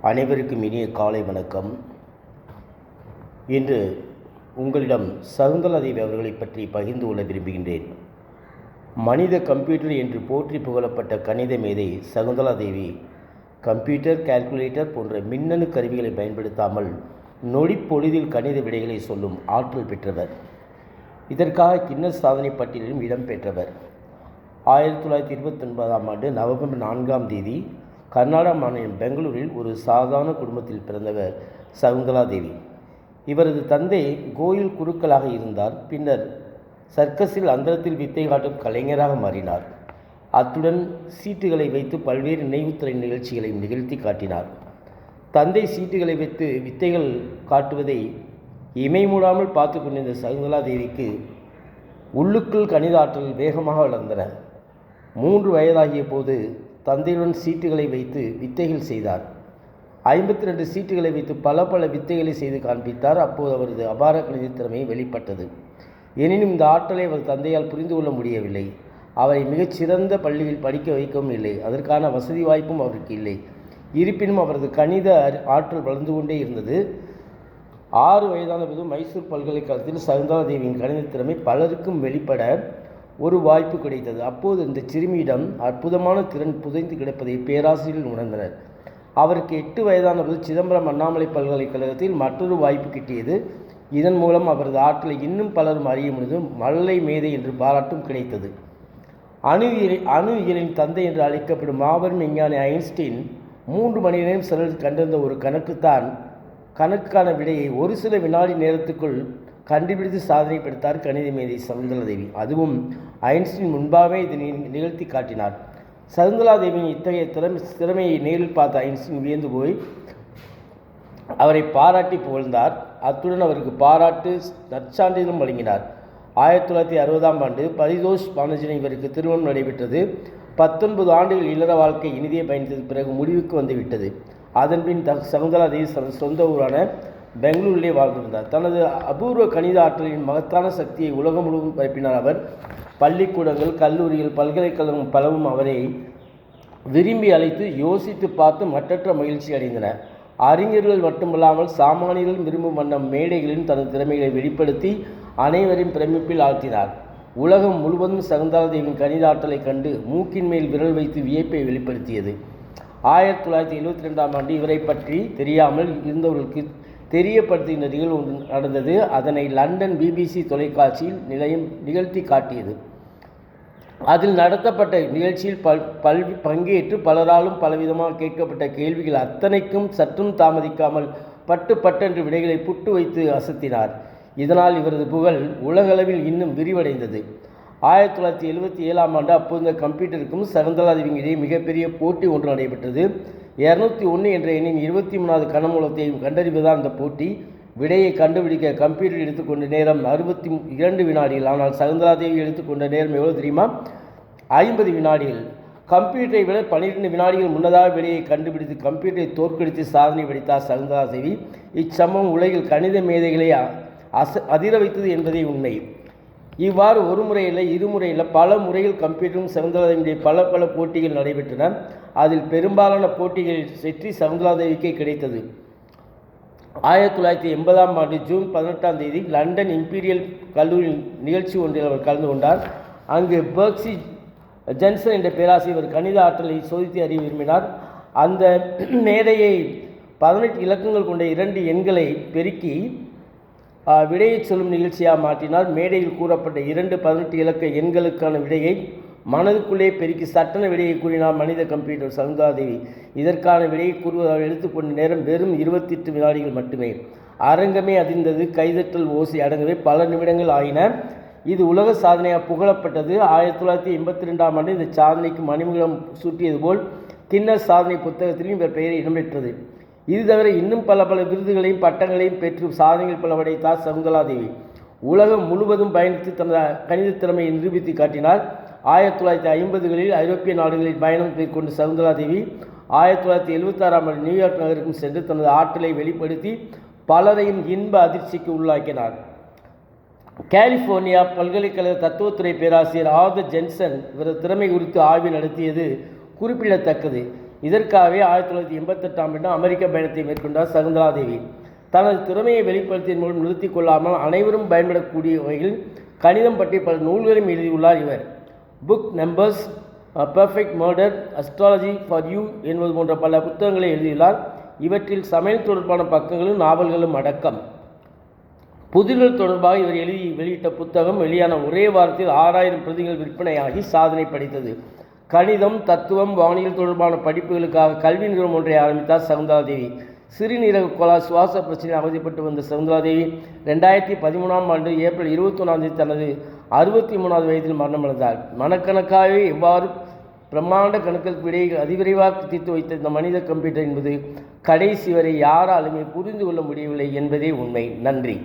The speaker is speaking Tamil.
அனைவருக்கும் இனிய காலை வணக்கம். இன்று உங்களிடம் சகுந்தலா தேவி அவர்களை பற்றி பகிர்ந்து கொள்ள விரும்புகின்றேன். மனித கம்ப்யூட்டர் என்று போற்றி புகழப்பட்ட கணித மேதை சகுந்தலா தேவி கம்ப்யூட்டர், கால்குலேட்டர் போன்ற மின்னணு கருவிகளை பயன்படுத்தாமல் நொடிப்பொழுதில் கணித விடைகளை சொல்லும் ஆற்றல் பெற்றவர். இதற்காக கின்னஸ் சாதனை பட்டியலிலும் இடம்பெற்றவர். 1929 நவம்பர் 4 கர்நாடக மாநிலம் பெங்களூரில் ஒரு சாதாரண குடும்பத்தில் பிறந்தவர் சகுந்தலா தேவி. இவரது தந்தை கோயில் குருக்களாக இருந்தார். பின்னர் சர்க்கஸில் அந்தரத்தில் வித்தை காட்டும் கலைஞராக மாறினார். அத்துடன் சீட்டுகளை வைத்து பல்வேறு நினைவுத்துறை நிகழ்ச்சிகளை நிகழ்த்தி காட்டினார். தந்தை சீட்டுகளை வைத்து வித்தைகள் காட்டுவதை இமை மூடாமல் பார்த்து கொண்டிருந்த சகுந்தலா தேவிக்கு உள்ளுக்குள் கணித ஆற்றல் வேகமாக வளர்ந்தன. 3 வயதாகிய போது தந்தையுடன் சீட்டுகளை வைத்து வித்தைகள் செய்தார். 52 சீட்டுகளை வைத்து பல வித்தைகளை செய்து காண்பித்தார். அப்போது அவரது அபார கணித திறமை வெளிப்பட்டது. எனினும் இந்த ஆற்றலை அவர் தந்தையால் புரிந்து கொள்ள முடியவில்லை. அவரை மிகச்சிறந்த பள்ளியில் படிக்க வைக்கவும் இல்லை. அதற்கான வசதி வாய்ப்பும் அவருக்கு இல்லை. இருப்பினும் அவரது கணித ஆற்றல் வளர்ந்து கொண்டே இருந்தது. 6 வயதான போது மைசூர் பல்கலைக்கழகத்தில் சகுந்தலா தேவியின் கணித திறமை பலருக்கும் வெளிப்பட ஒரு வாய்ப்பு கிடைத்தது. அப்போது இந்த சிறுமியிடம் அற்புதமான திறன் புதைந்து கிடப்பதை பேராசிரியர்கள் உணர்ந்தனர். அவருக்கு 8 வயதான போது சிதம்பரம் அண்ணாமலை பல்கலைக்கழகத்தில் மற்றொரு வாய்ப்பு கிட்டியது. இதன் மூலம் அவரது ஆற்றலை இன்னும் பலரும் அறிய முடிந்தது. மழலை மேதை என்று பாராட்டும் கிடைத்தது. அணு இயலின் தந்தை என்று அழைக்கப்படும் மாபெரும் விஞ்ஞானி ஐன்ஸ்டீன் 3 மணி நேரம் செலவில் கண்டிருந்த ஒரு கணக்குக்கான விடையை ஒரு சில வினாடி நேரத்துக்குள் கண்டுபிடித்து சாதனை படைத்தார் கணித மேதை சகுந்தலா தேவி. அதுவும் ஐன்ஸ்டீன் முன்பாகவே இதை நிகழ்த்தி காட்டினார். சகுந்தலா தேவியின் இத்தகைய திறமையை நேரில் பார்த்த ஐன்ஸ்டீன் வியந்து போய் அவரை பாராட்டி புகழ்ந்தார். அத்துடன் அவருக்கு பாராட்டு நற்சான்றிதழும் வழங்கினார். 1960 பரிதோஷ் பானர்ஜி இவருக்கு திருமணம் நடைபெற்றது. 19 ஆண்டுகள் இல்லற வாழ்க்கை இனிதே பயணித்தது பிறகு முடிவுக்கு வந்துவிட்டது. அதன்பின் சகுந்தலா தேவி சொந்த ஊரான பெங்களூரிலே வாழ்ந்திருந்தார். தனது அபூர்வ கணித ஆற்றலின் மகத்தான சக்தியை உலகம் முழுவதும் பரப்பினார். அவர் பள்ளிக்கூடங்கள், கல்லூரிகள், பல்கலைக்கழகம் பலவும் அவரை விரும்பி அழைத்து யோசித்து பார்த்து மற்றற்ற மகிழ்ச்சி அடைந்தன. அறிஞர்கள் மட்டுமல்லாமல் சாமானியர்களும் விரும்பும் வண்ணம் மேடைகளில் தனது திறமைகளை வெளிப்படுத்தி அனைவரையும் பிரமிப்பில் ஆழ்த்தினார். உலகம் முழுவதும் சகுந்தலா தேவியின் கணித ஆற்றலை கண்டு மூக்கின் மேல் விரல் வைத்து வியப்பை வெளிப்படுத்தியது. 1972 இவரை பற்றி தெரியாமல் இருந்தவர்களுக்கு தெரியப்படுத்துகின்ற நிகழ்வு ஒன்று நடந்தது. அதனை லண்டன் BBC தொலைக்காட்சியில் நிகழ்த்தி காட்டியது. அதில் நடத்தப்பட்ட நிகழ்ச்சியில் பங்கேற்று பலராலும் பலவிதமாக கேட்கப்பட்ட கேள்விகள் அத்தனைக்கும் சற்றும் தாமதிக்காமல் பட்டென்று விடைகளை புட்டு வைத்து அசத்தினார். இதனால் இவரது புகழ் உலகளவில் இன்னும் விரிவடைந்தது. 1977 அப்போது கம்ப்யூட்டருக்கும் சகுந்தலா தேவியும் இடையே மிகப்பெரிய போட்டி ஒன்று நடைபெற்றது. 201 என்ற எண்ணின் 23வது கனமூலத்தை கண்டறிவதுதான் அந்த போட்டி. விடையை கண்டுபிடிக்க கம்ப்யூட்டர் எடுத்துக்கொண்ட நேரம் 62 வினாடிகள். ஆனால் சகுந்தலா தேவி எடுத்துக்கொண்ட நேரம் எவ்வளவு தெரியுமா? 50 வினாடிகள். கம்ப்யூட்டரை விட 12 வினாடிகள் முன்னதாக விடையை கண்டுபிடித்து கம்ப்யூட்டரை தோற்கடித்து சாதனை படைத்தார் சகுந்தலா தேவி. இச்சம்பவம் உலகில் கணித மேதைகளை அதிர வைத்தது என்பதே உண்மை. இவ்வாறு ஒரு முறை இல்லை, இருமுறை இல்லை, பல முறையில் கம்ப்யூட்டரும் சகுந்தலா தேவியுடைய பல போட்டிகள் நடைபெற்றன. அதில் பெரும்பாலான போட்டிகளில் வெற்றி சகுந்தலா தேவிக்கே கிடைத்தது. 1980 ஜூன் 18 லண்டன் இம்பீரியல் கல்லூரியில் நிகழ்ச்சி ஒன்றில் அவர் கலந்து கொண்டார். அங்கு பெர்க்ஸி ஜென்சன் என்ற பேராசிரியர் கணித ஆற்றலை சோதித்து அறிய விரும்பினார். அந்த மேடையை 18 இலக்கங்கள் கொண்ட 2 எண்களை பெருக்கி விடையை சொல்லும் நிகழ்ச்சியாக மாற்றினார். மேடையில் கூறப்பட்ட 2 18 இலக்க எண்களுக்கான விடையை மனதுக்குள்ளே பெருக்கி சட்டன விடையை கூறினார் மனித கம்ப்யூட்டர் சகுந்தலா தேவி. இதற்கான விடையை கூறுவதாக எடுத்துக்கொண்ட நேரம் வெறும் 28 வினாடிகள் மட்டுமே. அரங்கமே அதிர்ந்தது. கைதட்டல் ஓசை அடங்கவே பல நிமிடங்கள் ஆயின. இது உலக சாதனையாக புகழப்பட்டது. 1982 இந்த சாதனைக்கு மணிமகுடம் சூட்டியது போல் கின்னஸ் சாதனை புத்தகத்திலும் இவர் பெயரை இடம்பெற்றது. இது தவிர இன்னும் பல விருதுகளையும் பட்டங்களையும் பெற்று சாதனைகள் பல படைத்தார் சகுந்தலா தேவி. உலகம் முழுவதும் பயணித்து தனது கணித திறமையை நிரூபித்து காட்டினார். 1950களில் ஐரோப்பிய நாடுகளில் பயணம் மேற்கொண்டு சகுந்தலா தேவி 1976 நியூயார்க் நகருக்கும் சென்று தனது ஆற்றலை வெளிப்படுத்தி பலரையும் இன்ப அதிர்ச்சிக்கு உள்ளாக்கினார். கலிஃபோர்னியா பல்கலைக்கழக தத்துவத்துறை பேராசிரியர் ஆர்தர் ஜென்சன் இவரது திறமை குறித்து ஆய்வு நடத்தியது குறிப்பிடத்தக்கது. இதற்காகவே 1988ஆம் ஆண்டு அமெரிக்க பயணத்தை மேற்கொண்டார் சகுந்தலா தேவி. தனது திறமையை வெளிப்படுத்தியதன் மூலம் நிறுத்திக் கொள்ளாமல் அனைவரும் பயன்படக்கூடிய வகையில் கணிதம் பற்றி பல நூல்களையும் எழுதியுள்ளார் இவர். Book numbers, perfect murder, astrology for you என்பது போன்ற பல புத்தகங்களை எழுதியுள்ளார். இவற்றில் சமையல் தொடர்பான பக்கங்களும் நாவல்களும் அடக்கம். புதிர்கள் தொடர்பாக இவர் எழுதி வெளியிட்ட புத்தகம் வெளியான ஒரே வாரத்தில் 6000 பிரதிகள் விற்பனையாகி சாதனை படைத்தது. கணிதம், தத்துவம், வானியல் தொடர்பான படிப்புகளுக்காக கல்வி நிறுவனம் ஒன்றை ஆரம்பித்தார் சகுந்தலா தேவி. சிறுநீரக கோளாறு சுவாச பிரச்சனை அவதிப்பட்டு வந்த சகுந்தலா தேவி 2013ஆம் ஆண்டு ஏப்ரல் 21ஆம் தேதி தனது 63வது வயதில் மரணமடைந்தார். மனக்கணக்காகவே எவ்வாறு பிரம்மாண்ட கணக்குகளுக்கு விடையை அதிவிரைவாக தீர்த்து வைத்த இந்த மனித கம்ப்யூட்டர் என்பது கடைசி வரை யாராலுமே புரிந்து கொள்ள முடியவில்லை என்பதே உண்மை. நன்றி.